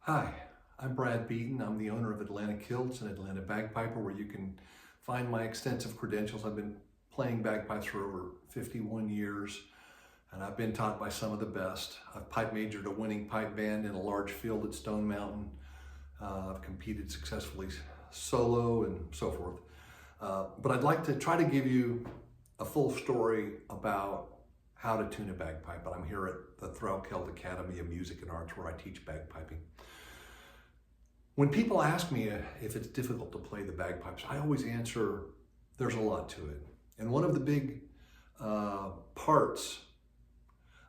Hi, I'm Brad Beaton. I'm the owner of Threlkeld, an Atlanta bagpiper, where you can find my extensive credentials. I've been playing bagpipes for over 51 years, and I've been taught by some of the best. I've pipe majored a winning pipe band in a large field at Stone Mountain. I've competed successfully solo and so forth. But I'd like to try to give you a full story about how to tune a bagpipe. But I'm here at the Threlkeld Academy of Music and Arts, where I teach bagpiping. When people ask me if it's difficult to play the bagpipes, I always answer there's a lot to it. And one of the big parts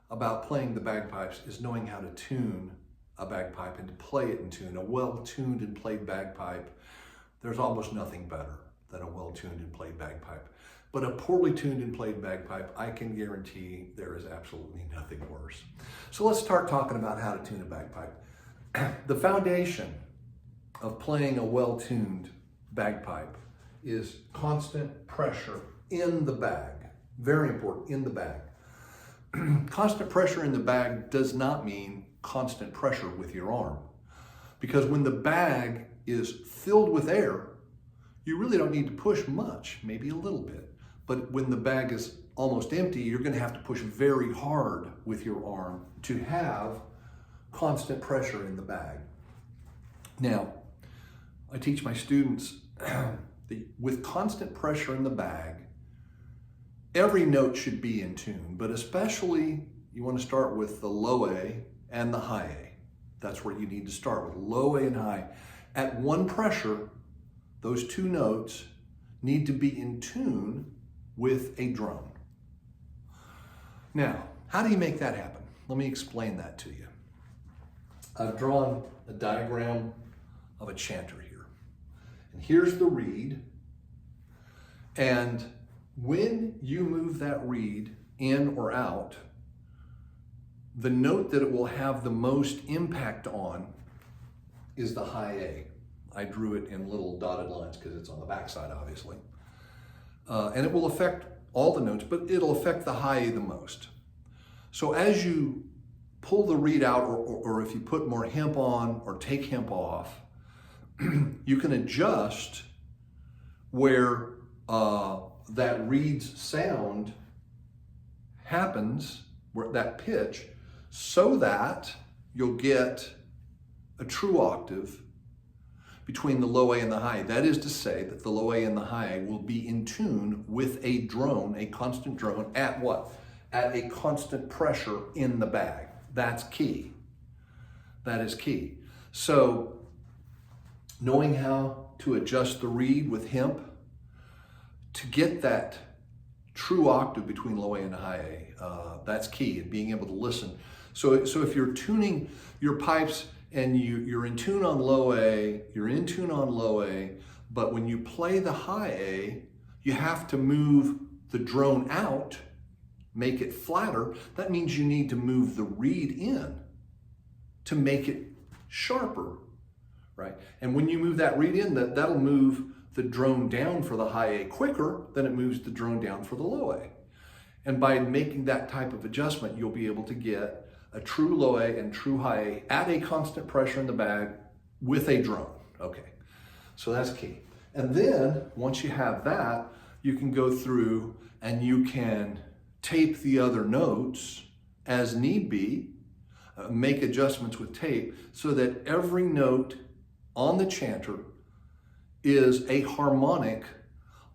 about playing the bagpipes is knowing how to tune a bagpipe and to play it in tune. A well-tuned and played bagpipe, there's almost nothing better than a well-tuned and played bagpipe. But a poorly tuned and played bagpipe, I can guarantee there is absolutely nothing worse. So let's start talking about how to tune a bagpipe. The foundation of playing a well-tuned bagpipe is constant pressure in the bag. Very important, in the bag. Constant pressure in the bag does not mean constant pressure with your arm, because when the bag is filled with air, you really don't need to push much, maybe a little bit. But when the bag is almost empty, you're going to have to push very hard with your arm to have constant pressure in the bag. Now, I teach my students with constant pressure in the bag, every note should be in tune, but especially you want to start with the low A and the high A. That's where you need to start, with low A and high. At one pressure, those two notes need to be in tune with a drone. Now, how do you make that happen? Let me explain that to you. I've drawn a diagram of a chanter here. And here's the reed. And when you move that reed in or out, the note that it will have the most impact on is the high A. I drew it in little dotted lines because it's on the back side, obviously. And it will affect all the notes, but it'll affect the high A the most. So as you pull the reed out, or if you put more hemp on or take hemp off, you can adjust where that reed's sound happens, where that pitch, so that you'll get a true octave between the low A and the high A. That is to say that the low A and the high A will be in tune with a drone, a constant drone, at what? At a constant pressure in the bag. That's key. That is key. So, knowing how to adjust the reed with hemp to get that true octave between low A and high A, that's key, and being able to listen. So if you're tuning your pipes and you're in tune on low A, you're in tune on low A, but when you play the high A, you have to move the drone out, make it flatter. That means you need to move the reed in to make it sharper. Right? And when you move that reed in, that'll move the drone down for the high A quicker than it moves the drone down for the low A. And by making that type of adjustment, you'll be able to get a true low A and true high A at a constant pressure in the bag with a drone. Okay, so that's key. And then once you have that, you can go through and you can tape the other notes as need be, make adjustments with tape so that every note on the chanter is a harmonic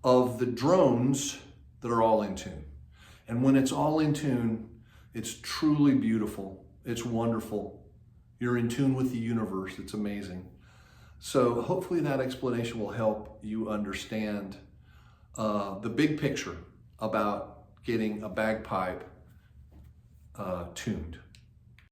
of the drones that are all in tune. And when it's all in tune, it's truly beautiful. It's wonderful. You're in tune with the universe. It's amazing. So hopefully that explanation will help you understand the big picture about getting a bagpipe tuned.